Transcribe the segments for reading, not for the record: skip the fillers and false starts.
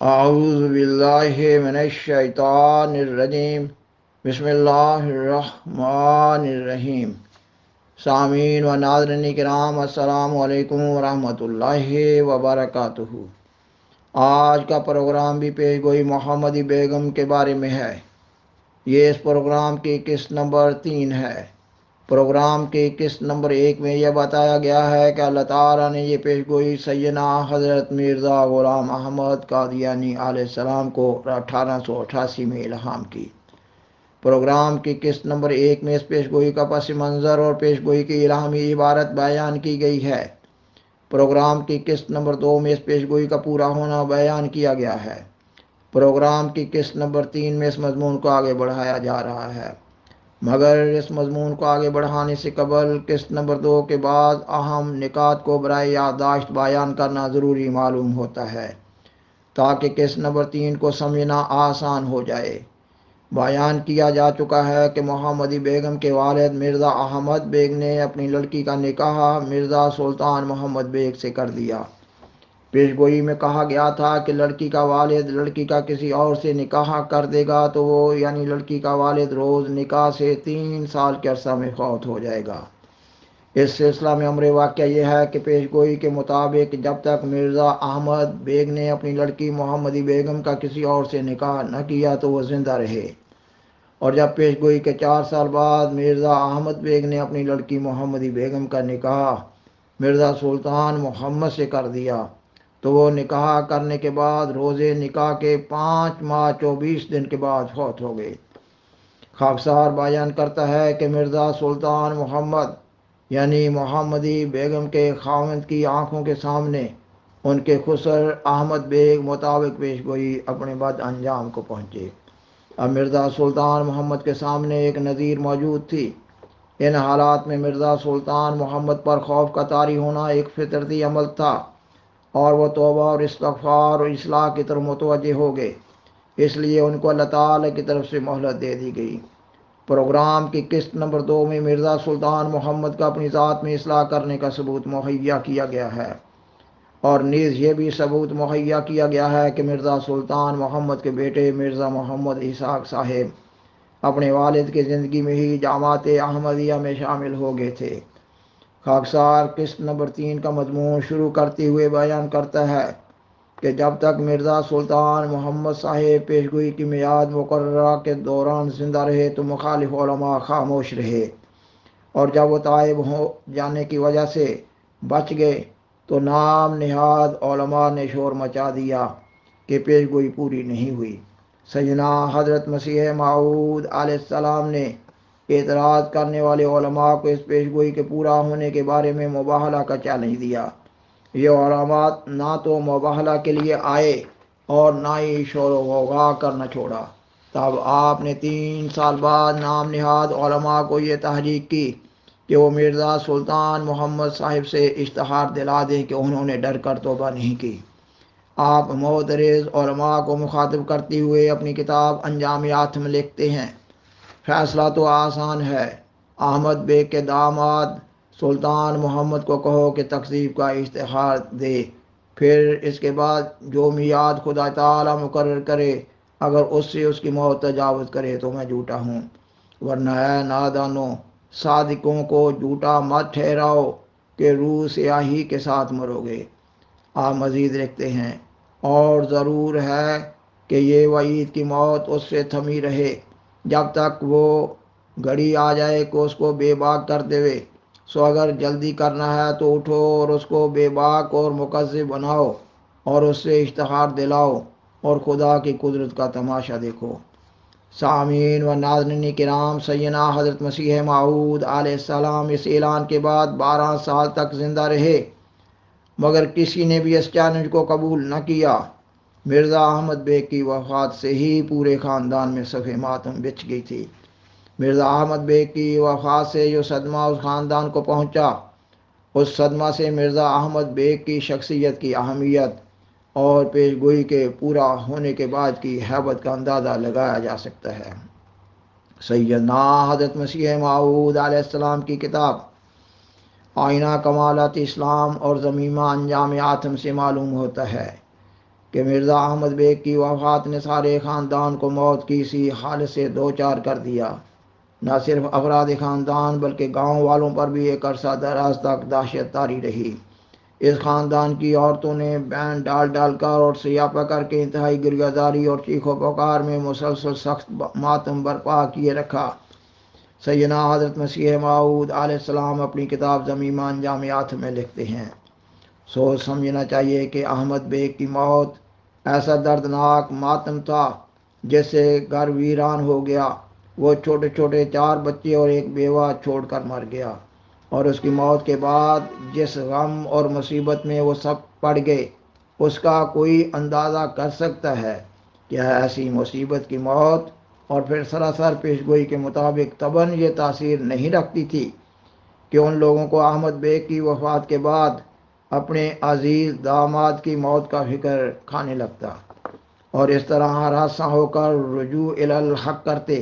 اعوذ باللہ من الشیطان الرجیم بسم اللہ الرحمن الرحیم۔ سامعین و ناظرین کرام، السلام علیکم ورحمۃ اللہ وبرکاتہ۔ آج کا پروگرام بھی پیش گوئی محمدی بیگم کے بارے میں ہے۔ یہ اس پروگرام کی قسط نمبر 3 ہے۔ پروگرام کی قسط نمبر 1 میں یہ بتایا گیا ہے کہ اللہ تعالیٰ نے یہ پیش گوئی سیدنا حضرت مرزا غلام احمد قادیانی علیہ السلام کو 1888 میں الہام کی۔ پروگرام کی قسط نمبر 1 میں اس پیش گوئی کا پس منظر اور پیش گوئی کی الہامی عبارت بیان کی گئی ہے۔ پروگرام کی قسط نمبر 2 میں اس پیش گوئی کا پورا ہونا بیان کیا گیا ہے۔ پروگرام کی قسط نمبر 3 میں اس مضمون کو آگے بڑھایا جا رہا ہے، مگر اس مضمون کو آگے بڑھانے سے قبل قسط نمبر 2 کے بعد اہم نکات کو برائے یادداشت بیان کرنا ضروری معلوم ہوتا ہے تاکہ قسط نمبر 3 کو سمجھنا آسان ہو جائے۔ بیان کیا جا چکا ہے کہ محمدی بیگم کے والد مرزا احمد بیگ نے اپنی لڑکی کا نکاح مرزا سلطان محمد بیگ سے کر دیا۔ پیش گوئی میں کہا گیا تھا کہ لڑکی کا والد لڑکی کا کسی اور سے نکاح کر دے گا تو وہ یعنی لڑکی کا والد روز نکاح سے 3 سال کے عرصہ میں فوت ہو جائے گا۔ اس سلسلہ میں امر واقعہ یہ ہے کہ پیش گوئی کے مطابق جب تک مرزا احمد بیگ نے اپنی لڑکی محمدی بیگم کا کسی اور سے نکاح نہ کیا تو وہ زندہ رہے، اور جب پیش گوئی کے 4 سال بعد مرزا احمد بیگ نے اپنی لڑکی محمدی بیگم کا نکاح مرزا سلطان محمد سے کر دیا تو وہ نکاح کرنے کے بعد روزے نکاح کے 5 ماہ 24 دن کے بعد فوت ہو گئے۔ خاکسار بیان کرتا ہے کہ مرزا سلطان محمد یعنی محمدی بیگم کے خاوند کی آنکھوں کے سامنے ان کے خسر احمد بیگ مطابق پیش گوئی اپنے بد انجام کو پہنچے۔ اب مرزا سلطان محمد کے سامنے ایک نظیر موجود تھی۔ ان حالات میں مرزا سلطان محمد پر خوف کا طاری ہونا ایک فطرتی عمل تھا، اور وہ توبہ اور استغفار اور اصلاح کی طرف متوجہ ہو گئے، اس لیے ان کو اللہ تعالی کی طرف سے مہلت دے دی گئی۔ پروگرام کی قسط نمبر 2 میں مرزا سلطان محمد کا اپنی ذات میں اصلاح کرنے کا ثبوت مہیا کیا گیا ہے، اور نیز یہ بھی ثبوت مہیا کیا گیا ہے کہ مرزا سلطان محمد کے بیٹے مرزا محمد اسحاق صاحب اپنے والد کی زندگی میں ہی جماعت احمدیہ میں شامل ہو گئے تھے۔ خاکسار قسط نمبر 3 کا مضمون شروع کرتے ہوئے بیان کرتا ہے کہ جب تک مرزا سلطان محمد صاحب پیش گوئی کی میعاد مقررہ کے دوران زندہ رہے تو مخالف علماء خاموش رہے، اور جب وہ طائب ہو جانے کی وجہ سے بچ گئے تو نام نہاد علماء نے شور مچا دیا کہ پیش گوئی پوری نہیں ہوئی۔ سیدنا حضرت مسیح موعود علیہ السلام نے اعتراض کرنے والے علماء کو اس پیش گوئی کے پورا ہونے کے بارے میں مباہلہ کا چیلنج دیا۔ یہ علماء نہ تو مباہلہ کے لیے آئے اور نہ ہی شور و غوغا کرنا چھوڑا۔ تب آپ نے 3 سال بعد نام نہاد علماء کو یہ تحریک کی کہ وہ مرزا سلطان محمد صاحب سے اشتہار دلا دیں کہ انہوں نے ڈر کر توبہ نہیں کی۔ آپ معترض علماء کو مخاطب کرتے ہوئے اپنی کتاب انجام آتم لکھتے ہیں، فیصلہ تو آسان ہے، احمد بیگ کے داماد سلطان محمد کو کہو کہ تکذیب کا اشتہار دے، پھر اس کے بعد جو میعاد خدا تعالی مقرر کرے اگر اس سے اس کی موت تجاوز کرے تو میں جھوٹا ہوں، ورنہ اے نادانوں صادقوں کو جھوٹا مت ٹھہراؤ کہ روح سیاہی کے ساتھ مرو گے۔ آپ مزید لکھتے ہیں، اور ضرور ہے کہ یہ وعید کی موت اس سے تھمی رہے جب تک وہ گھڑی آ جائے کہ اس کو بے باک کر دے، سو اگر جلدی کرنا ہے تو اٹھو اور اس کو بے باک اور مکذب بناؤ اور اس سے اشتہار دلاؤ اور خدا کی قدرت کا تماشا دیکھو۔ سامعین و ناظرین کرام، سیدنا حضرت مسیح موعود علیہ السلام اس اعلان کے بعد 12 سال تک زندہ رہے، مگر کسی نے بھی اس چیلنج کو قبول نہ کیا۔ مرزا احمد بیگ کی وفات سے ہی پورے خاندان میں صف ماتم بچھ گئی تھی۔ مرزا احمد بیگ کی وفات سے جو صدمہ اس خاندان کو پہنچا، اس صدمہ سے مرزا احمد بیگ کی شخصیت کی اہمیت اور پیش گوئی کے پورا ہونے کے بعد کی ہیبت کا اندازہ لگایا جا سکتا ہے۔ سیدنا حضرت مسیح موعود علیہ السلام کی کتاب آئینہ کمالات اسلام اور ضمیمہ انجام آتم سے معلوم ہوتا ہے کہ کہ مرزا احمد بیگ کی وفات نے سارے خاندان کو موت کی سی حالت سے دوچار کر دیا۔ نہ صرف افراد خاندان بلکہ گاؤں والوں پر بھی ایک عرصہ دراز تک دہشت طاری رہی۔ اس خاندان کی عورتوں نے بین ڈال ڈال کر اور سیاپا کر کے انتہائی گریہزاری اور چیخ و پکار میں مسلسل سخت ماتم برپا کیے رکھا۔ سیدنا حضرت مسیح موعود علیہ السلام اپنی کتاب ضمیمہ انجامیات میں لکھتے ہیں، سوچ سمجھنا چاہیے کہ احمد بیگ کی موت ایسا دردناک ماتم تھا جس سے گھر ویران ہو گیا۔ وہ چھوٹے چھوٹے 4 بچے اور ایک بیوہ چھوڑ کر مر گیا، اور اس کی موت کے بعد جس غم اور مصیبت میں وہ سب پڑ گئے اس کا کوئی اندازہ کر سکتا ہے؟ کیا ایسی مصیبت کی موت اور پھر سراسر پیشگوئی کے مطابق طبعاً یہ تاثیر نہیں رکھتی تھی کہ ان لوگوں کو احمد بیگ کی وفات کے بعد اپنے عزیز داماد کی موت کا فکر کھانے لگتا اور اس طرح ہراساں ہو کر رجوع الی الحق کرتے؟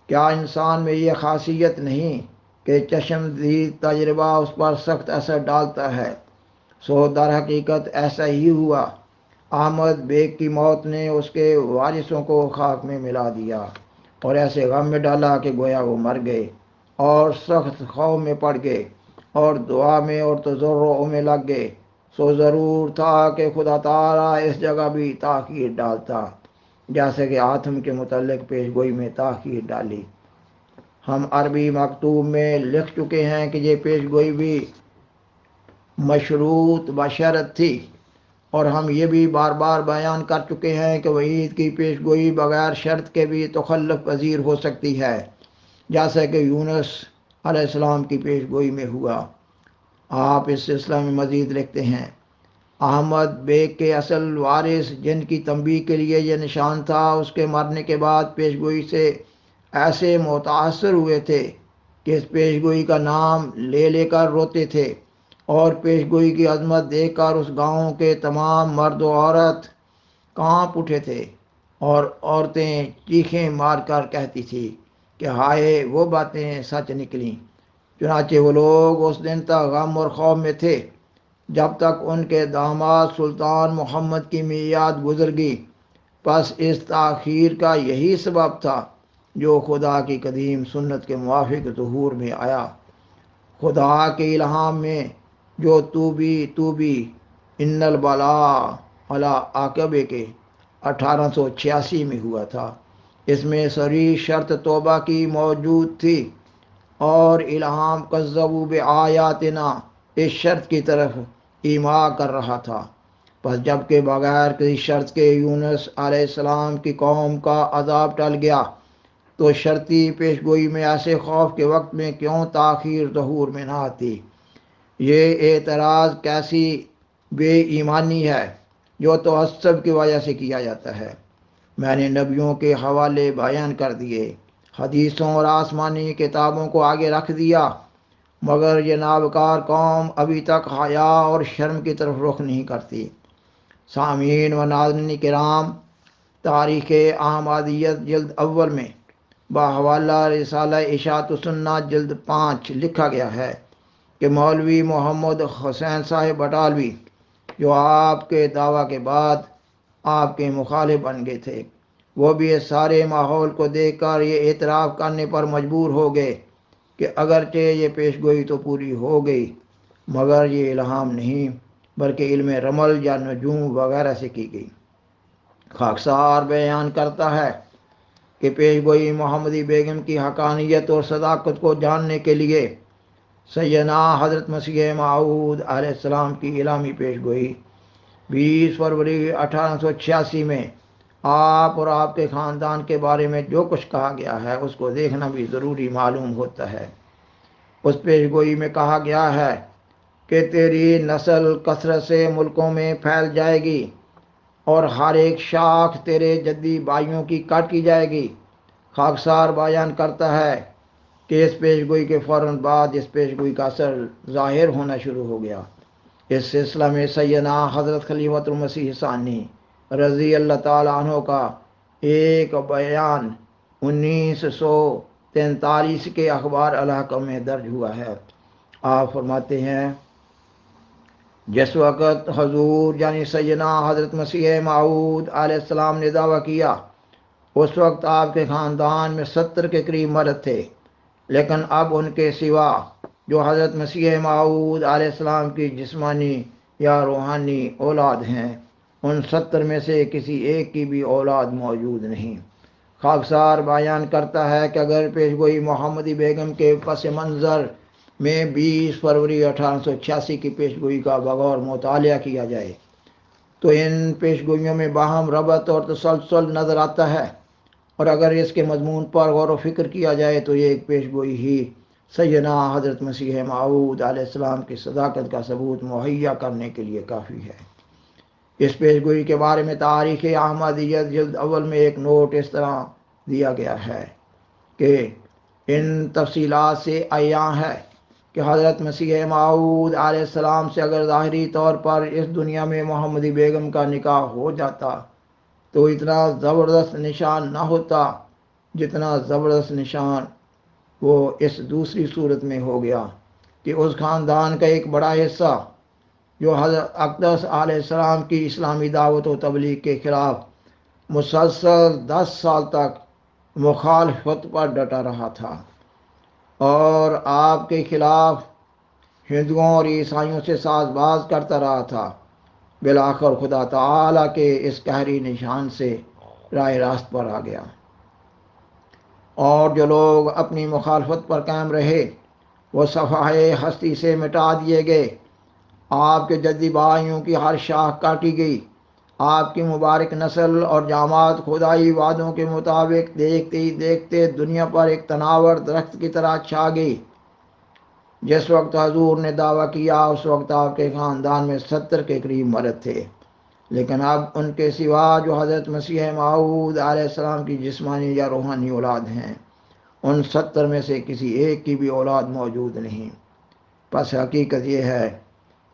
کیا انسان میں یہ خاصیت نہیں کہ چشمدید تجربہ اس پر سخت اثر ڈالتا ہے؟ سو در حقیقت ایسا ہی ہوا۔ احمد بیگ کی موت نے اس کے وارثوں کو خاک میں ملا دیا اور ایسے غم میں ڈالا کہ گویا وہ مر گئے اور سخت خوف میں پڑ گئے اور دعا میں اور تضرع میں لگ گئے۔ سو ضرور تھا کہ خدا تعالیٰ اس جگہ بھی تاخیر ڈالتا، جیسے کہ آتم کے متعلق پیشگوئی میں تاخیر ڈالی۔ ہم عربی مکتوب میں لکھ چکے ہیں کہ یہ پیشگوئی بھی مشروط بشرط تھی، اور ہم یہ بھی بار بار بیان کر چکے ہیں کہ وعید کی پیشگوئی بغیر شرط کے بھی تخلف پذیر ہو سکتی ہے، جیسا کہ یونس علیہ السلام کی پیشگوئی میں ہوا۔ آپ اس سلسلہ میں مزید لکھتے ہیں، احمد بیگ کے اصل وارث جن کی تنبیہ کے لیے یہ نشان تھا، اس کے مرنے کے بعد پیشگوئی سے ایسے متاثر ہوئے تھے کہ اس پیشگوئی کا نام لے لے کر روتے تھے، اور پیشگوئی کی عظمت دیکھ کر اس گاؤں کے تمام مرد و عورت کانپ اٹھے تھے، اور عورتیں چیخیں مار کر کہتی تھی کہ ہائے وہ باتیں سچ نکلیں۔ چنانچہ وہ لوگ اس دن تک غم اور خوف میں تھے جب تک ان کے داماد سلطان محمد کی میعاد گزر گئی۔ پس اس تاخیر کا یہی سبب تھا جو خدا کی قدیم سنت کے موافق ظہور میں آیا۔ خدا کے الہام میں جو توبی ان البلاء علی عاقبہ کے 1886 میں ہوا تھا، اس میں صریح شرط توبہ کی موجود تھی، اور الہام کذبوا بآیاتنا اس شرط کی طرف ایما کر رہا تھا۔ پس جب کہ بغیر کسی شرط کے یونس علیہ السلام کی قوم کا عذاب ٹل گیا، تو شرطی پیشگوئی میں ایسے خوف کے وقت میں کیوں تاخیر ظہور میں نہ آتی؟ یہ اعتراض کیسی بے ایمانی ہے جو تعصب کی وجہ سے کیا جاتا ہے۔ میں نے نبیوں کے حوالے بیان کر دیے، حدیثوں اور آسمانی کتابوں کو آگے رکھ دیا، مگر یہ نابکار قوم ابھی تک حیا اور شرم کی طرف رخ نہیں کرتی۔ سامعین و ناظرین کرام، تاریخ احمدیت جلد اول میں بحوالہ رسالہ اشاعت السنہ جلد 5 لکھا گیا ہے کہ مولوی محمد حسین صاحب بٹالوی، جو آپ کے دعویٰ کے بعد آپ کے مخالف بن گئے تھے، وہ بھی اس سارے ماحول کو دیکھ کر یہ اعتراف کرنے پر مجبور ہو گئے کہ اگرچہ یہ پیشگوئی تو پوری ہو گئی، مگر یہ الہام نہیں بلکہ علم رمل یا نجوم وغیرہ سے کی گئی۔ خاکسار بیان کرتا ہے کہ پیشگوئی محمدی بیگم کی حقانیت اور صداقت کو جاننے کے لیے سیدنا حضرت مسیح موعود علیہ السلام کی الہامی پیشگوئی 20 فروری 1886 میں آپ اور آپ کے خاندان کے بارے میں جو کچھ کہا گیا ہے اس کو دیکھنا بھی ضروری معلوم ہوتا ہے۔ اس پیشگوئی میں کہا گیا ہے کہ تیری نسل کثرت سے ملکوں میں پھیل جائے گی اور ہر ایک شاخ تیرے جدی بھائیوں کی کاٹ کی جائے گی۔ خاکسار بیان کرتا ہے کہ اس پیشگوئی کے فوراً بعد اس پیشگوئی کا اثر ظاہر ہونا شروع ہو گیا۔ اس سلسلہ میں سیدنا حضرت خلیفۃ المسیح ثانی رضی اللہ تعالیٰ عنہ کا ایک بیان 1943 کے اخبار الحق میں درج ہوا ہے۔ آپ فرماتے ہیں، جس وقت حضور یعنی سیدنا حضرت مسیح موعود علیہ السلام نے دعویٰ کیا، اس وقت آپ کے خاندان میں 70 کے قریب مرد تھے، لیکن اب ان کے سوا جو حضرت مسیح موعود علیہ السلام کی جسمانی یا روحانی اولاد ہیں، ان 70 میں سے کسی ایک کی بھی اولاد موجود نہیں۔ خاکسار بیان کرتا ہے کہ اگر پیشگوئی محمدی بیگم کے پس منظر میں 20 فروری 1886 کی پیشگوئی کا بغور مطالعہ کیا جائے تو ان پیشگوئیوں میں باہم ربط اور تسلسل نظر آتا ہے، اور اگر اس کے مضمون پر غور و فکر کیا جائے تو یہ ایک پیشگوئی ہی سیدنا حضرت مسیح موعود علیہ السلام کی صداقت کا ثبوت مہیا کرنے کے لیے کافی ہے۔ اس پیشگوئی کے بارے میں تاریخ احمدیت جلد اول میں ایک نوٹ اس طرح دیا گیا ہے کہ ان تفصیلات سے عیاں ہے کہ حضرت مسیح موعود علیہ السلام سے اگر ظاہری طور پر اس دنیا میں محمدی بیگم کا نکاح ہو جاتا تو اتنا زبردست نشان نہ ہوتا جتنا زبردست نشان وہ اس دوسری صورت میں ہو گیا کہ اس خاندان کا ایک بڑا حصہ جو حضرت اقدس علیہ السلام کی اسلامی دعوت و تبلیغ کے خلاف مسلسل 10 سال تک مخالفت پر ڈٹا رہا تھا اور آپ کے خلاف ہندوؤں اور عیسائیوں سے ساز باز کرتا رہا تھا، بالآخر خدا تعالیٰ کے اس قہری نشان سے راہ راست پر آ گیا، اور جو لوگ اپنی مخالفت پر قائم رہے وہ صفحۂ ہستی سے مٹا دیے گئے۔ آپ کے جدی بھائیوں کی ہر شاخ کاٹی گئی، آپ کی مبارک نسل اور جامعات خدائی وعدوں کے مطابق دیکھتے ہی دیکھتے دنیا پر ایک تناور درخت کی طرح چھا گئی۔ جس وقت حضور نے دعویٰ کیا اس وقت آپ کے خاندان میں 70 کے قریب مرد تھے، لیکن اب ان کے سوا جو حضرت مسیح موعود علیہ السلام کی جسمانی یا روحانی اولاد ہیں، ان 70 میں سے کسی ایک کی بھی اولاد موجود نہیں۔ پس حقیقت یہ ہے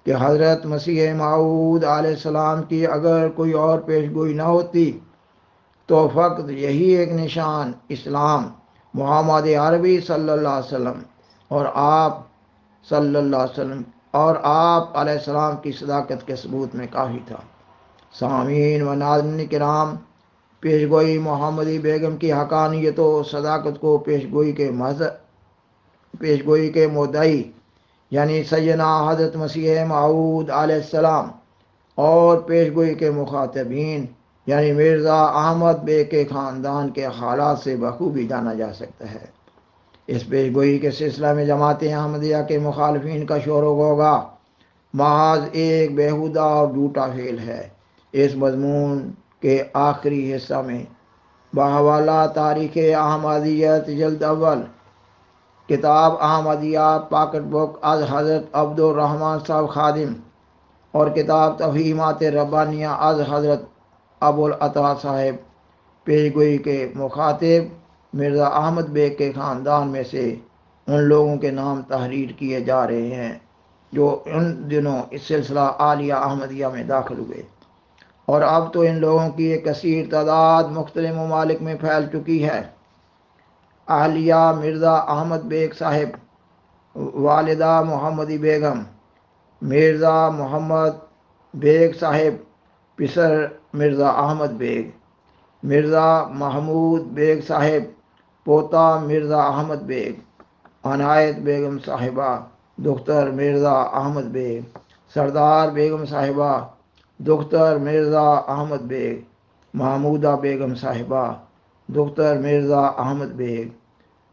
کہ حضرت مسیح موعود علیہ السلام کی اگر کوئی اور پیشگوئی نہ ہوتی تو فقط یہی ایک نشان اسلام محمد عربی صلی اللہ علیہ وسلم اور آپ صلی اللہ علیہ وسلم اور آپ علیہ السلام کی صداقت کے ثبوت میں کافی تھا۔ سامعین و ناظرین کرام، پیشگوئی محمدی بیگم کی حقانیت و صداقت کو پیشگوئی کے مدعی یعنی سیدنا حضرت مسیح موعود علیہ السلام اور پیشگوئی کے مخاطبین یعنی مرزا احمد بیگ کے خاندان کے حالات سے بخوبی جانا جا سکتا ہے۔ اس پیشگوئی کے سلسلہ میں جماعت احمدیہ کے مخالفین کا شور و غوغا محض ایک بیہودہ اور جھوٹا فعل ہے۔ اس مضمون کے آخری حصہ میں بحوالہ تاریخ احمدیت جلد اول، کتاب احمدیہ پاکٹ بک از حضرت عبد الرحمن صاحب خادم اور کتاب تفہیمات ربانیہ از حضرت ابوالعطا صاحب پیشگوئی کے مخاطب مرزا احمد بیگ کے خاندان میں سے ان لوگوں کے نام تحریر کیے جا رہے ہیں جو ان دنوں اس سلسلہ عالیہ احمدیہ میں داخل ہوئے، اور اب تو ان لوگوں کی ایک کثیر تعداد مختلف ممالک میں پھیل چکی ہے۔ اہلیہ مرزا احمد بیگ صاحب، والدہ محمدی بیگم، مرزا محمد بیگ صاحب، پسر مرزا احمد بیگ، مرزا محمود بیگ صاحب، پوتا مرزا احمد بیگ، عنایت بیگم صاحبہ، دختر مرزا احمد بیگ، سردار بیگم صاحبہ، دختر مرزا احمد بیگ، محمودہ بیگم صاحبہ، دختر مرزا احمد بیگ،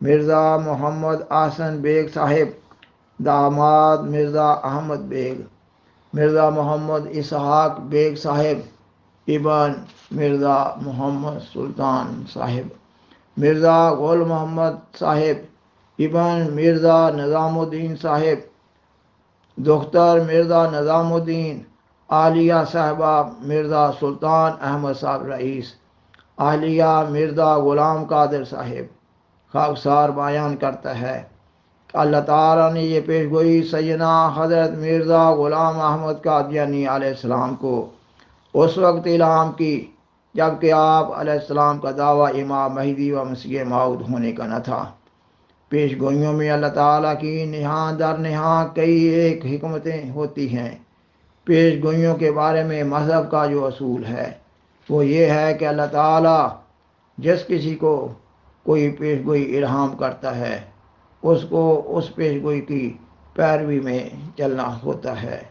مرزا محمد احسن بیگ صاحب، داماد مرزا احمد بیگ، مرزا محمد اسحاق بیگ صاحب، ابن مرزا محمد سلطان صاحب، مرزا غل محمد صاحب، ابن مرزا نظام الدین صاحب، دختر مرزا نظام الدین، اہلیہ صاحبہ مرزا سلطان احمد صاحب رئیس، اہلیہ مرزا غلام قادر صاحب۔ خاکسار بیان کرتا ہے کہ اللہ تعالیٰ نے یہ پیشگوئی سیدنا حضرت مرزا غلام احمد قادیانی علیہ السلام کو اس وقت الہام کی جب کہ آپ علیہ السلام کا دعویٰ امام مہدی و مسیح موعود ہونے کا نہ تھا۔ پیشگوئیوں میں اللہ تعالیٰ کی نہاں در نہاں کئی ایک حکمتیں ہوتی ہیں۔ پیش گوئیوں کے بارے میں مذہب کا جو اصول ہے وہ یہ ہے کہ اللہ تعالیٰ جس کسی کو کوئی پیش گوئی الہام کرتا ہے اس کو اس پیش گوئی کی پیروی میں چلنا ہوتا ہے۔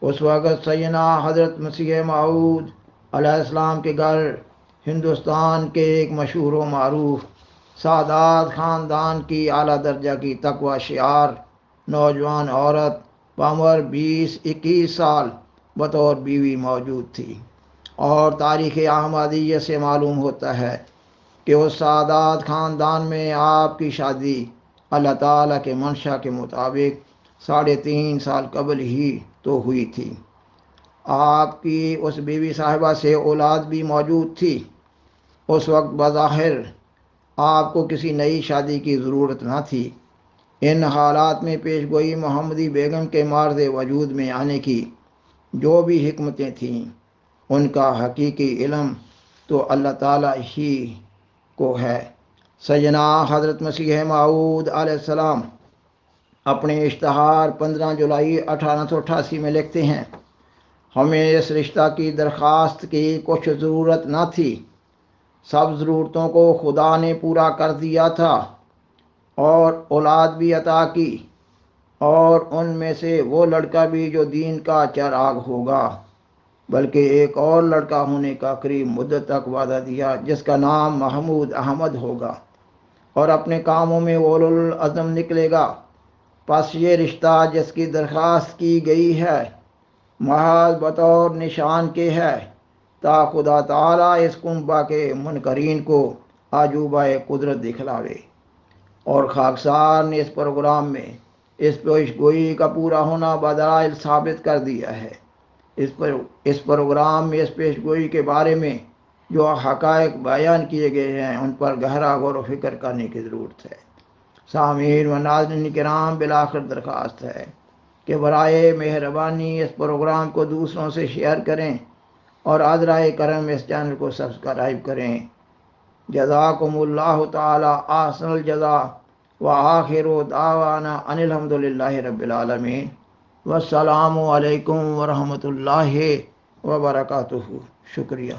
اس وقت سیدنا حضرت مسیح موعود علیہ السلام کے گھر ہندوستان کے ایک مشہور و معروف سادات خاندان کی اعلیٰ درجہ کی تقوی شعار نوجوان عورت بعمر 20-21 سال بطور بیوی موجود تھی، اور تاریخ احمدیہ سے معلوم ہوتا ہے کہ اس سادات خاندان میں آپ کی شادی اللہ تعالیٰ کے منشا کے مطابق 3.5 سال قبل ہی تو ہوئی تھی۔ آپ کی اس بیوی صاحبہ سے اولاد بھی موجود تھی۔ اس وقت بظاہر آپ کو کسی نئی شادی کی ضرورت نہ تھی۔ ان حالات میں پیش گوئی محمدی بیگم کے معرض وجود میں آنے کی جو بھی حکمتیں تھیں ان کا حقیقی علم تو اللہ تعالیٰ ہی کو ہے۔ سیدنا حضرت مسیح موعود علیہ السلام اپنے اشتہار 15 جولائی 1888 میں لکھتے ہیں، ہمیں اس رشتہ کی درخواست کی کچھ ضرورت نہ تھی، سب ضرورتوں کو خدا نے پورا کر دیا تھا اور اولاد بھی عطا کی، اور ان میں سے وہ لڑکا بھی جو دین کا چراغ ہوگا، بلکہ ایک اور لڑکا ہونے کا قریب مدت تک وعدہ دیا جس کا نام محمود احمد ہوگا اور اپنے کاموں میں اولو العزم نکلے گا۔ پس یہ رشتہ جس کی درخواست کی گئی ہے محض بطور نشان کے ہے تا خدا تعالیٰ اس کنبہ کے منکرین کو عجوبہ قدرت دکھلاوے، اور خاکسار نے اس پروگرام میں اس پیش گوئی کا پورا ہونا بدلائل ثابت کر دیا ہے۔ اس پروگرام میں اس پیش گوئی کے بارے میں جو حقائق بیان کیے گئے ہیں ان پر گہرا غور و فکر کرنے کی ضرورت ہے۔ سامعین و ناظرین کرام، بالآخر درخواست ہے کہ برائے مہربانی اس پروگرام کو دوسروں سے شیئر کریں اور عذرائے کرم اس چینل کو سبسکرائب کریں۔ جزاکم اللہ تعالی احسن الجزا وآخر دعوانا ان الحمدللہ رب العالمین، والسلام علیکم ورحمۃ اللہ وبرکاتہ۔ شکریہ۔